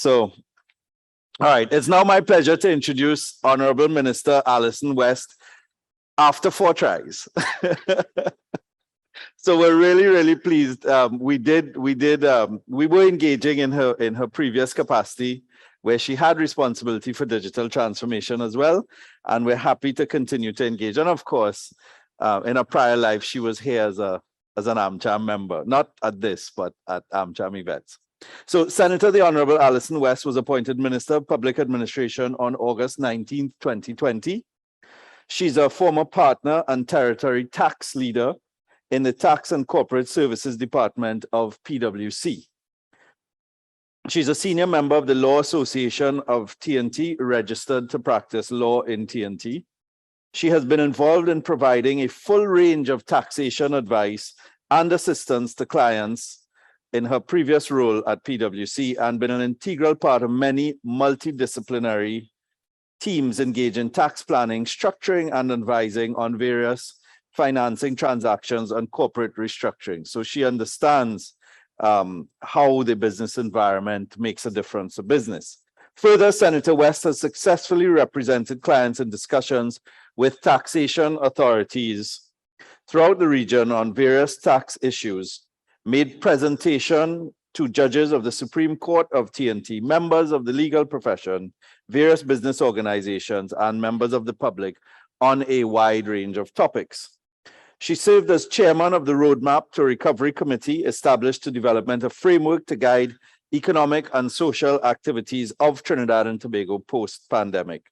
So, all right, it's now my pleasure to introduce Honorable Minister Allyson West after 4 tries. So we're really, really pleased. We were engaging in her previous capacity where she had responsibility for digital transformation as well. And we're happy to continue to engage. And of course, in a prior life, she was here as an AMCHAM member, not at this, but at AMCHAM events. So Senator the Honorable Allyson West was appointed Minister of Public Administration on August 19, 2020. She's a former partner and territory tax leader in the Tax and Corporate Services Department of PwC. She's a senior member of the Law Association of TNT, registered to practice law in TNT. She has been involved in providing a full range of taxation advice and assistance to clients in her previous role at PwC and been an integral part of many multidisciplinary teams engaged in tax planning, structuring, and advising on various financing transactions and corporate restructuring. So she understands how the business environment makes a difference to business. Further, Senator West has successfully represented clients in discussions with taxation authorities throughout the region on various tax issues, made presentation to judges of the Supreme Court of TNT, members of the legal profession, various business organizations, and members of the public on a wide range of topics. She served as chairman of the Roadmap to Recovery Committee established to development a framework to guide economic and social activities of Trinidad and Tobago post-pandemic.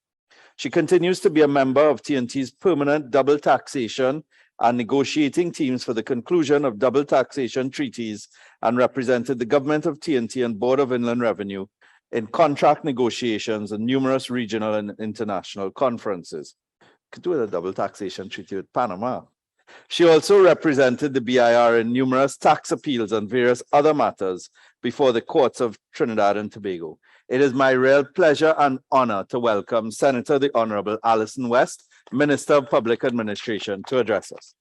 She continues to be a member of TNT's permanent double taxation and negotiating teams for the conclusion of double taxation treaties and represented the government of TNT and Board of Inland Revenue in contract negotiations and numerous regional and international conferences. Could do a double taxation treaty with Panama. She also represented the BIR in numerous tax appeals and various other matters before the courts of Trinidad and Tobago. It is my real pleasure and honor to welcome Senator the Honorable Allyson West, Minister of Public Administration, to address us.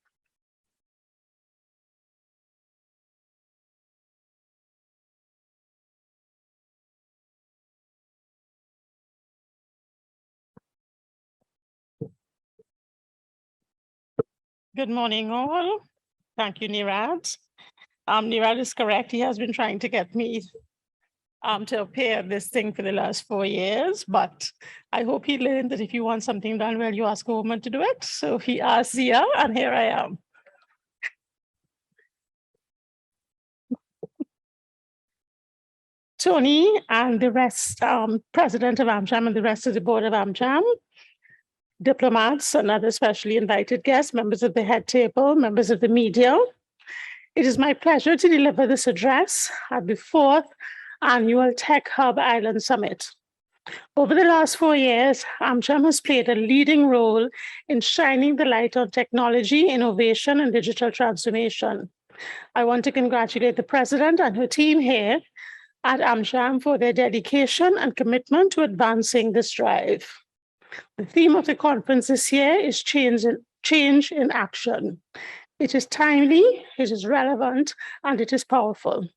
Good morning, all. Thank you, Nirad. Nirad is correct. He has been trying to get me to appear at this thing for the last 4 years, but I hope he learned that if you want something done well, you ask a woman to do it. So he asked Zia, and here I am. Tony and the rest, President of AMCHAM and the rest of the board of AMCHAM, diplomats and other specially invited guests, members of the head table, members of the media. It is my pleasure to deliver this address at the 4th Annual Tech Hub Island Summit. Over the last 4 years, AMCHAM has played a leading role in shining the light on technology, innovation, and digital transformation. I want to congratulate the president and her team here at AMCHAM for their dedication and commitment to advancing this drive. The theme of the conference this year is change in action. It is timely, it is relevant, and it is powerful.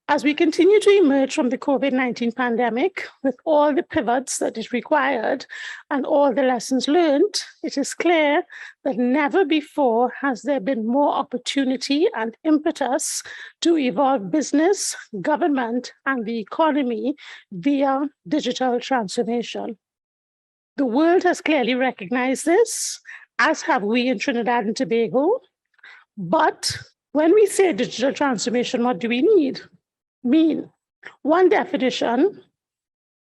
As we continue to emerge from the COVID-19 pandemic with all the pivots that is required and all the lessons learned, it is clear that never before has there been more opportunity and impetus to evolve business, government, and the economy via digital transformation. The world has clearly recognized this, as have we in Trinidad and Tobago. But when we say digital transformation, what do we mean? One definition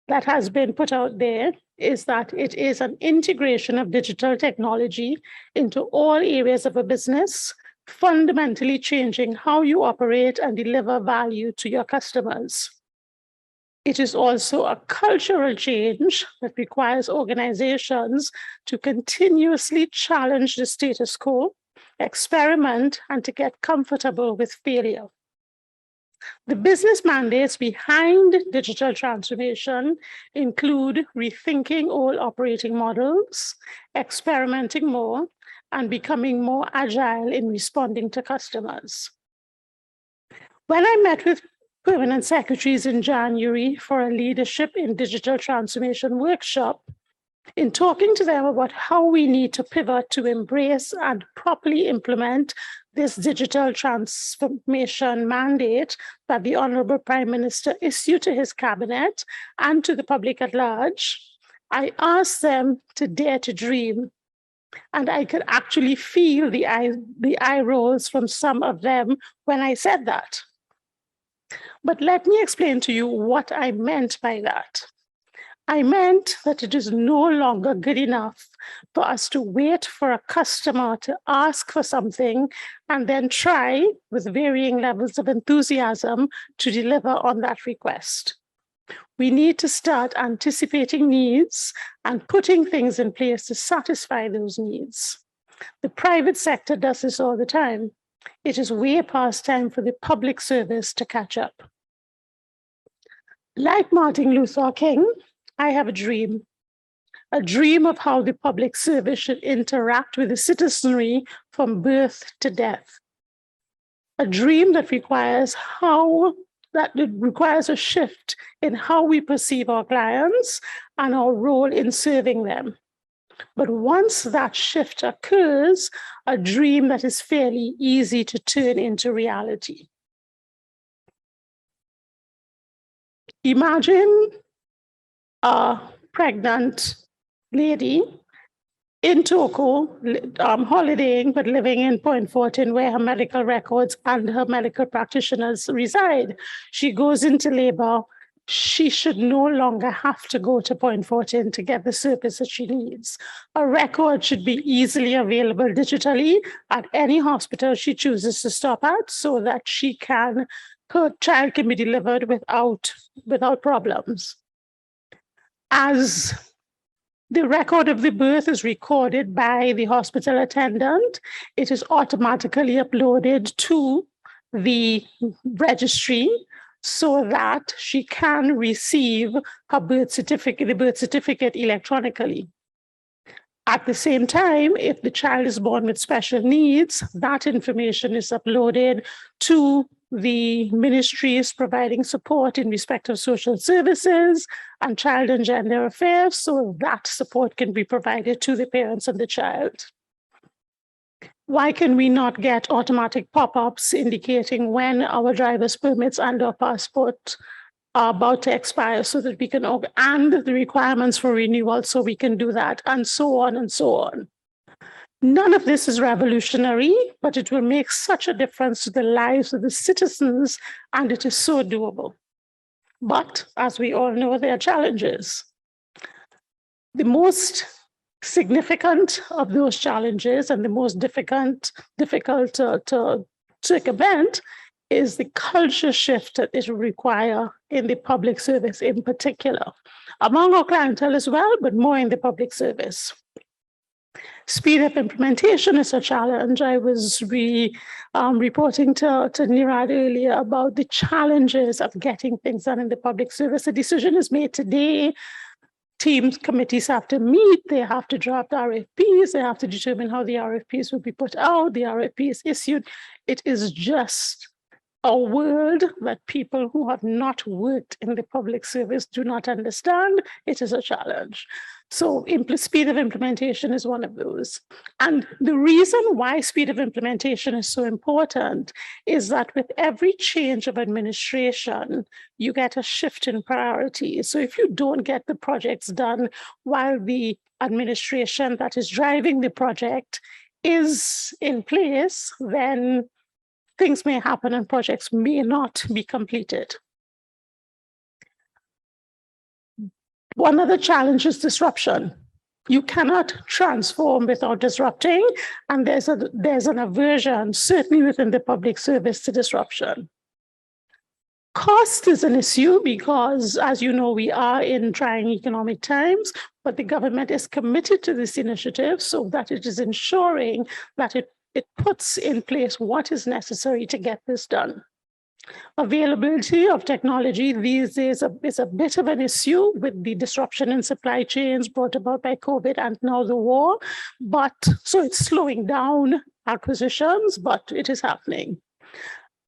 that has been put out there is that it is an integration of digital technology into all areas of a business, fundamentally changing how you operate and deliver value to your customers. It is also a cultural change that requires organizations to continuously challenge the status quo, experiment, and to get comfortable with failure. The business mandates behind digital transformation include rethinking all operating models, experimenting more, and becoming more agile in responding to customers. When I met with permanent secretaries in January for a leadership in digital transformation workshop. In talking to them about how we need to pivot to embrace and properly implement this digital transformation mandate that the Honorable Prime Minister issued to his cabinet and to the public at large, I asked them to dare to dream. And I could actually feel the eye rolls from some of them when I said that. But let me explain to you what I meant by that. I meant that it is no longer good enough for us to wait for a customer to ask for something and then try with varying levels of enthusiasm to deliver on that request. We need to start anticipating needs and putting things in place to satisfy those needs. The private sector does this all the time. It is way past time for the public service to catch up. Like Martin Luther King, I have a dream of how the public service should interact with the citizenry from birth to death. A dream that requires a shift in how we perceive our clients and our role in serving them. But once that shift occurs, a dream that is fairly easy to turn into reality. Imagine a pregnant lady in Toco, holidaying, but living in Point Fortin, where her medical records and her medical practitioners reside. She goes into labor. She should no longer have to go to Point Fortin to get the service that she needs. A record should be easily available digitally at any hospital she chooses to stop at so that her child can be delivered without problems. As the record of the birth is recorded by the hospital attendant, it is automatically uploaded to the registry so that she can receive her the birth certificate electronically. At the same time, if the child is born with special needs, that information is uploaded to the ministries providing support in respect of social services and child and gender affairs, so that support can be provided to the parents of the child. Why can we not get automatic pop-ups indicating when our driver's permits and our passport are about to expire so that we can, and the requirements for renewal so we can do that, and so on and so on. None of this is revolutionary, but it will make such a difference to the lives of the citizens, and it is so doable. But as we all know, there are challenges. The most significant of those challenges and the most difficult to circumvent is the culture shift that it will require in the public service in particular, among our clientele as well, but more in the public service. Speed of implementation is a challenge. I was reporting to Nirad earlier about the challenges of getting things done in the public service. A decision is made today. Teams, committees have to meet, they have to draft RFPs, they have to determine how the RFPs will be put out, the RFP is issued. It is just a world that people who have not worked in the public service do not understand. It is a challenge. So speed of implementation is one of those. And the reason why speed of implementation is so important is that with every change of administration, you get a shift in priorities. So if you don't get the projects done while the administration that is driving the project is in place, then things may happen and projects may not be completed. One other challenge is disruption. You cannot transform without disrupting, and there's an aversion, certainly within the public service, to disruption. Cost is an issue because, as you know, we are in trying economic times, but the government is committed to this initiative so that it is ensuring that it puts in place what is necessary to get this done. Availability of technology these days is a bit of an issue with the disruption in supply chains brought about by COVID and now the war, so it's slowing down acquisitions, but it is happening.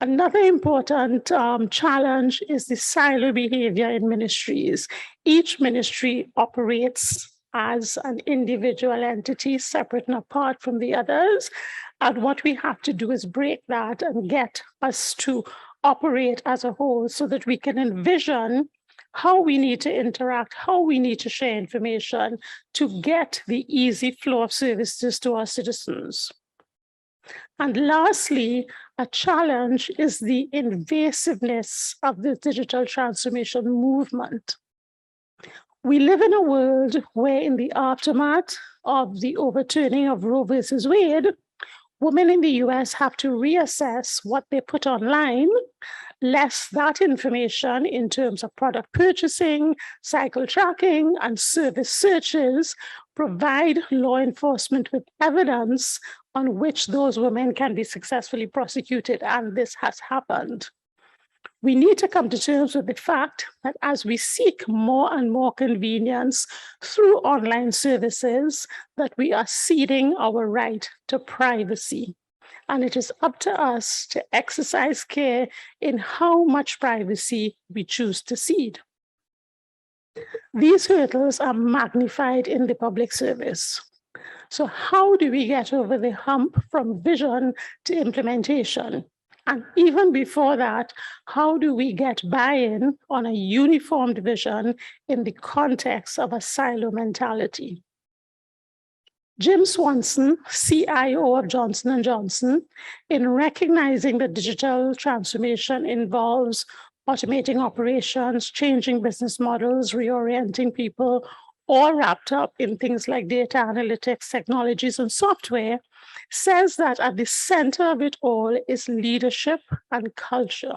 Another important challenge is the silo behavior in ministries. Each ministry operates as an individual entity, separate and apart from the others. And what we have to do is break that and get us to operate as a whole so that we can envision how we need to interact, how we need to share information to get the easy flow of services to our citizens. And lastly, a challenge is the invasiveness of the digital transformation movement. We live in a world where, in the aftermath of the overturning of Roe versus Wade, women in the US have to reassess what they put online, lest that information in terms of product purchasing, cycle tracking, and service searches provide law enforcement with evidence on which those women can be successfully prosecuted, and this has happened. We need to come to terms with the fact that as we seek more and more convenience through online services, that we are ceding our right to privacy. And it is up to us to exercise care in how much privacy we choose to cede. These hurdles are magnified in the public service. So how do we get over the hump from vision to implementation? And even before that, how do we get buy-in on a uniformed vision in the context of a silo mentality? Jim Swanson, CIO of Johnson & Johnson, in recognizing that digital transformation involves automating operations, changing business models, reorienting people, all wrapped up in things like data analytics, technologies, and software, says that at the center of it all is leadership and culture.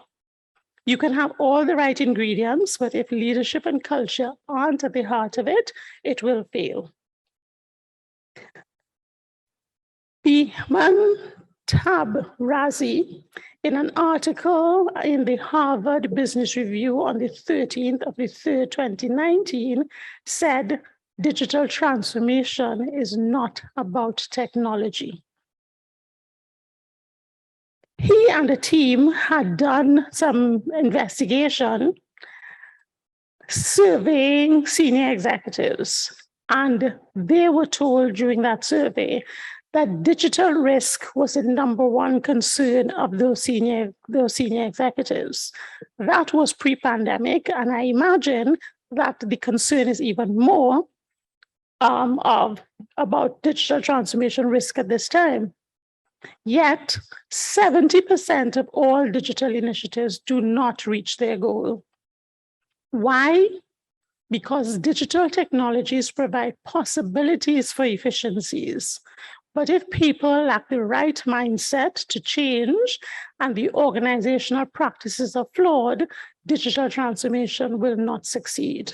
You can have all the right ingredients, but if leadership and culture aren't at the heart of it, it will fail. Tab Razi, in an article in the Harvard Business Review on the 13th of the 3rd, 2019, said digital transformation is not about technology. He and a team had done some investigation surveying senior executives, and they were told during that survey that digital risk was the #1 concern of those senior executives. That was pre-pandemic, and I imagine that the concern is even more about digital transformation risk at this time. Yet, 70% of all digital initiatives do not reach their goal. Why? Because digital technologies provide possibilities for efficiencies. But if people lack the right mindset to change and the organizational practices are flawed, digital transformation will not succeed.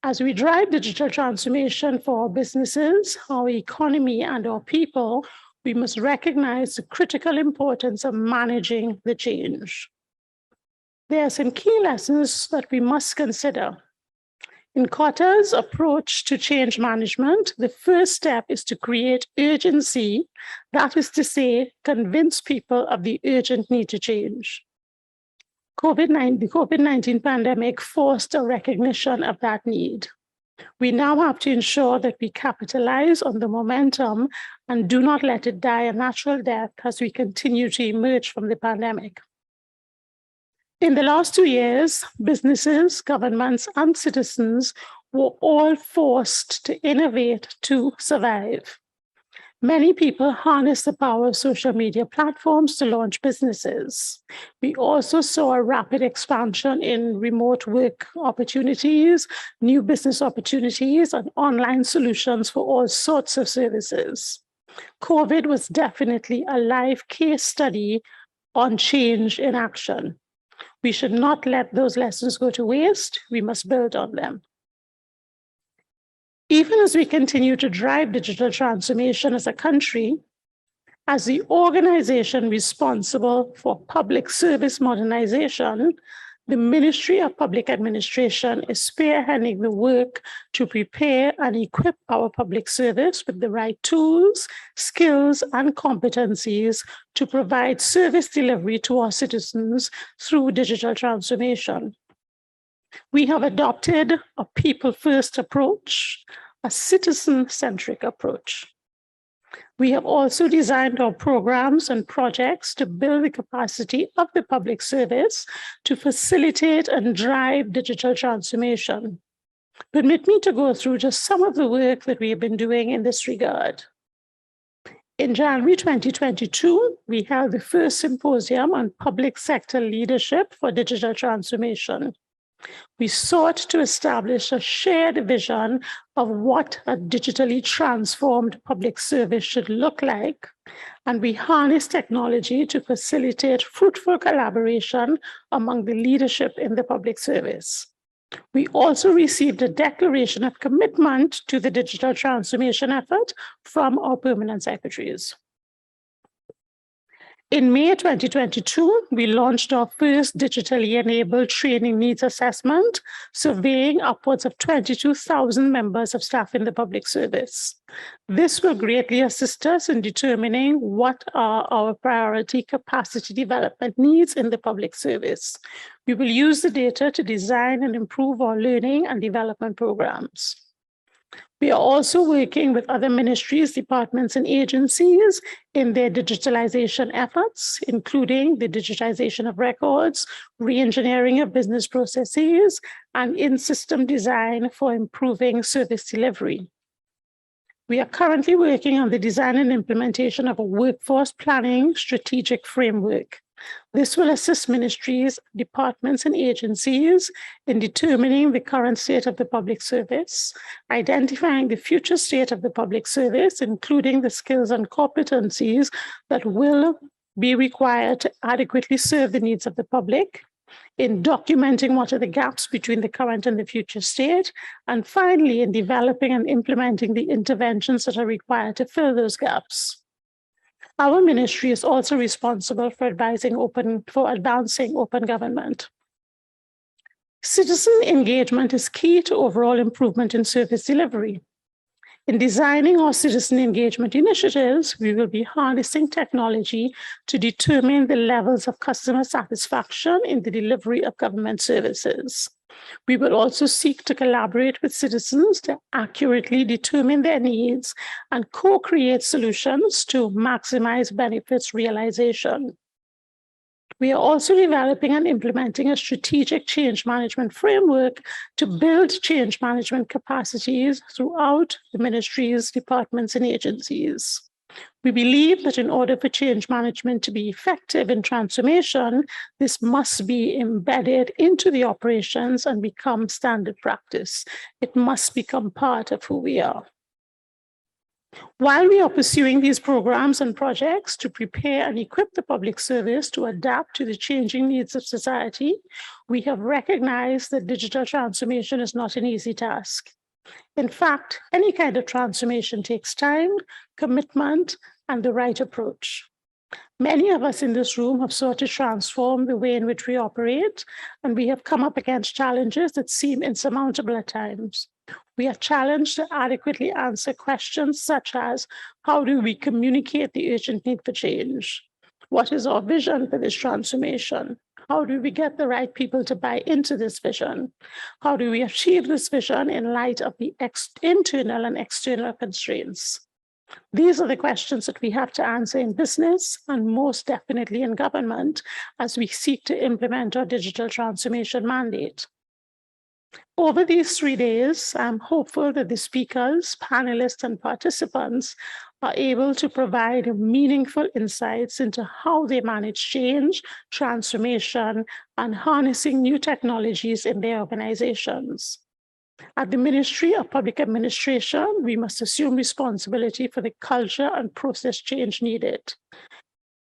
As we drive digital transformation for our businesses, our economy, and our people, we must recognize the critical importance of managing the change. There are some key lessons that we must consider. In Kotter's approach to change management, the first step is to create urgency, that is to say, convince people of the urgent need to change. The COVID-19 pandemic forced a recognition of that need. We now have to ensure that we capitalize on the momentum and do not let it die a natural death as we continue to emerge from the pandemic. In the last 2 years, businesses, governments, and citizens were all forced to innovate to survive. Many people harnessed the power of social media platforms to launch businesses. We also saw a rapid expansion in remote work opportunities, new business opportunities, and online solutions for all sorts of services. COVID was definitely a live case study on change in action. We should not let those lessons go to waste. We must build on them. Even as we continue to drive digital transformation as a country, as the organization responsible for public service modernization, The Ministry of Public Administration is spearheading the work to prepare and equip our public service with the right tools, skills, and competencies to provide service delivery to our citizens through digital transformation. We have adopted a people-first approach, a citizen-centric approach. We have also designed our programs and projects to build the capacity of the public service to facilitate and drive digital transformation. Permit me to go through just some of the work that we have been doing in this regard. In January 2022, we held the first symposium on public sector leadership for digital transformation. We sought to establish a shared vision of what a digitally transformed public service should look like, and we harnessed technology to facilitate fruitful collaboration among the leadership in the public service. We also received a declaration of commitment to the digital transformation effort from our permanent secretaries. In May 2022, we launched our first digitally enabled training needs assessment, surveying upwards of 22,000 members of staff in the public service. This will greatly assist us in determining what are our priority capacity development needs in the public service. We will use the data to design and improve our learning and development programs. We are also working with other ministries, departments, and agencies in their digitalization efforts, including the digitization of records, re-engineering of business processes, and in-system design for improving service delivery. We are currently working on the design and implementation of a workforce planning strategic framework. This will assist ministries, departments, and agencies in determining the current state of the public service, identifying the future state of the public service, including the skills and competencies that will be required to adequately serve the needs of the public, in documenting what are the gaps between the current and the future state, and finally, in developing and implementing the interventions that are required to fill those gaps. Our ministry is also responsible for advancing open government. Citizen engagement is key to overall improvement in service delivery. In designing our citizen engagement initiatives, we will be harnessing technology to determine the levels of customer satisfaction in the delivery of government services. We will also seek to collaborate with citizens to accurately determine their needs and co-create solutions to maximize benefits realization. We are also developing and implementing a strategic change management framework to build change management capacities throughout the ministries, departments, and agencies. We believe that in order for change management to be effective in transformation, this must be embedded into the operations and become standard practice. It must become part of who we are. While we are pursuing these programs and projects to prepare and equip the public service to adapt to the changing needs of society, we have recognized that digital transformation is not an easy task. In fact, any kind of transformation takes time, commitment, and the right approach. Many of us in this room have sought to transform the way in which we operate, and we have come up against challenges that seem insurmountable at times. We are challenged to adequately answer questions such as, how do we communicate the urgent need for change? What is our vision for this transformation? How do we get the right people to buy into this vision? How do we achieve this vision in light of the internal and external constraints? These are the questions that we have to answer in business and most definitely in government as we seek to implement our digital transformation mandate. Over these 3 days, I'm hopeful that the speakers, panelists, and participants are able to provide meaningful insights into how they manage change, transformation, and harnessing new technologies in their organizations. At the Ministry of Public Administration, we must assume responsibility for the culture and process change needed.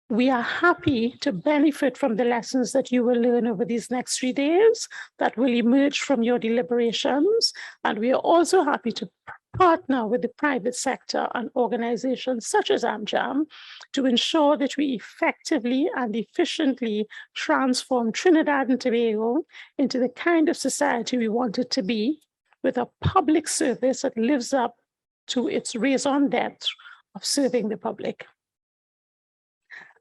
We are happy to benefit from the lessons that you will learn over these next 3 days that will emerge from your deliberations. And we are also happy to partner with the private sector and organizations such as AMCHAM to ensure that we effectively and efficiently transform Trinidad and Tobago into the kind of society we want it to be, with a public service that lives up to its raison d'etre of serving the public.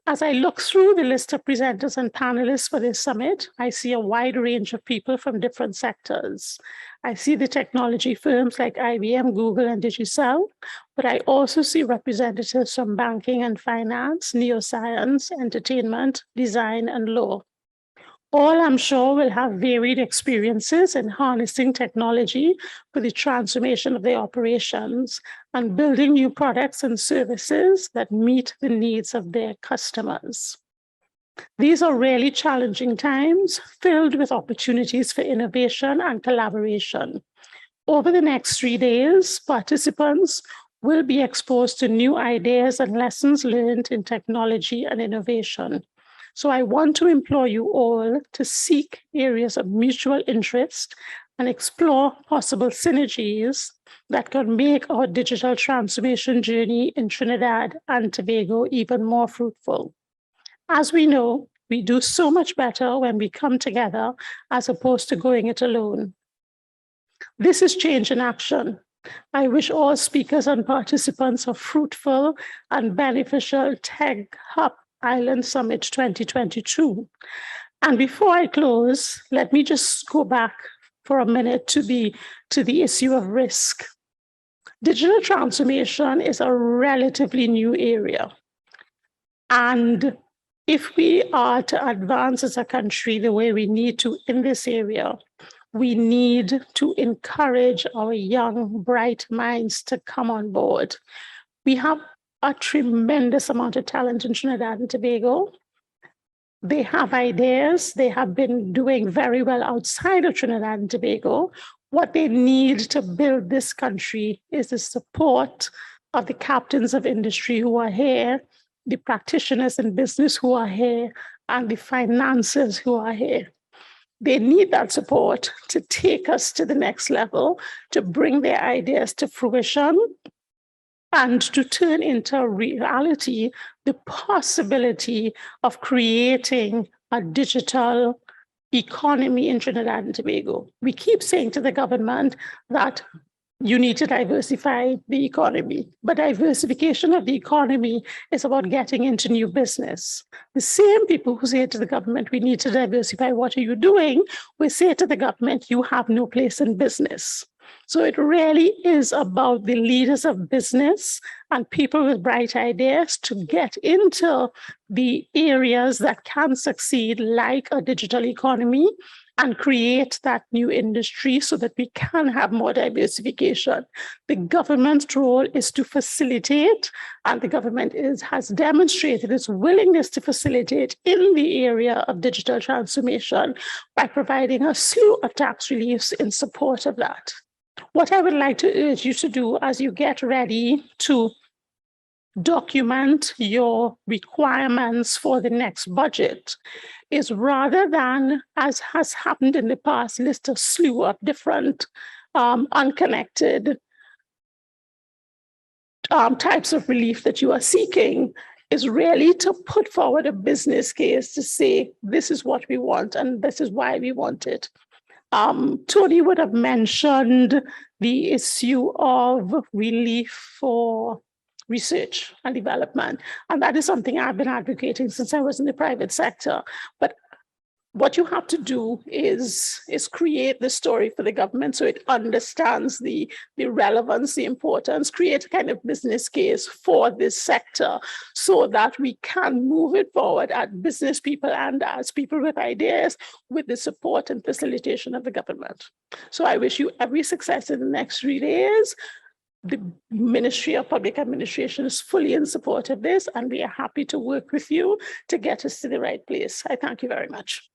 As I look through the list of presenters and panelists for this summit, I see a wide range of people from different sectors. I see the technology firms like IBM, Google, and Digicel, but I also see representatives from banking and finance, neuroscience, entertainment, design, and law. All, I'm sure, will have varied experiences in harnessing technology for the transformation of their operations and building new products and services that meet the needs of their customers. These are really challenging times, filled with opportunities for innovation and collaboration. Over the next 3 days, participants will be exposed to new ideas and lessons learned in technology and innovation. So I want to implore you all to seek areas of mutual interest and explore possible synergies that can make our digital transformation journey in Trinidad and Tobago even more fruitful. As we know, we do so much better when we come together as opposed to going it alone. This is change in action. I wish all speakers and participants a fruitful and beneficial Tech Hub Island Summit 2022. And before I close, let me just go back for a minute to the issue of risk. Digital transformation is a relatively new area. And if we are to advance as a country the way we need to in this area, we need to encourage our young, bright minds to come on board. We have a tremendous amount of talent in Trinidad and Tobago. They have ideas. They have been doing very well outside of Trinidad and Tobago. What they need to build this country is the support of the captains of industry who are here, the practitioners in business who are here, and the financiers who are here. They need that support to take us to the next level, to bring their ideas to fruition, and to turn into reality the possibility of creating a digital economy in Trinidad and Tobago. We keep saying to the government that you need to diversify the economy, but diversification of the economy is about getting into new business. The same people who say to the government, we need to diversify, what are you doing? We say to the government, you have no place in business. So it really is about the leaders of business and people with bright ideas to get into the areas that can succeed, like a digital economy, and create that new industry so that we can have more diversification. The government's role is to facilitate, and the government has demonstrated its willingness to facilitate in the area of digital transformation by providing a slew of tax reliefs in support of that. What I would like to urge you to do as you get ready to document your requirements for the next budget is, rather than, as has happened in the past, list a slew of different unconnected types of relief that you are seeking, is really to put forward a business case to say, this is what we want and this is why we want it. Tony would have mentioned the issue of relief for research and development. And that is something I've been advocating since I was in the private sector. But what you have to do is create the story for the government so it understands the relevance, the importance, create a kind of business case for this sector so that we can move it forward as business people and as people with ideas with the support and facilitation of the government. So I wish you every success in the next 3 days. The Ministry of Public Administration is fully in support of this, and we are happy to work with you to get us to the right place. I thank you very much.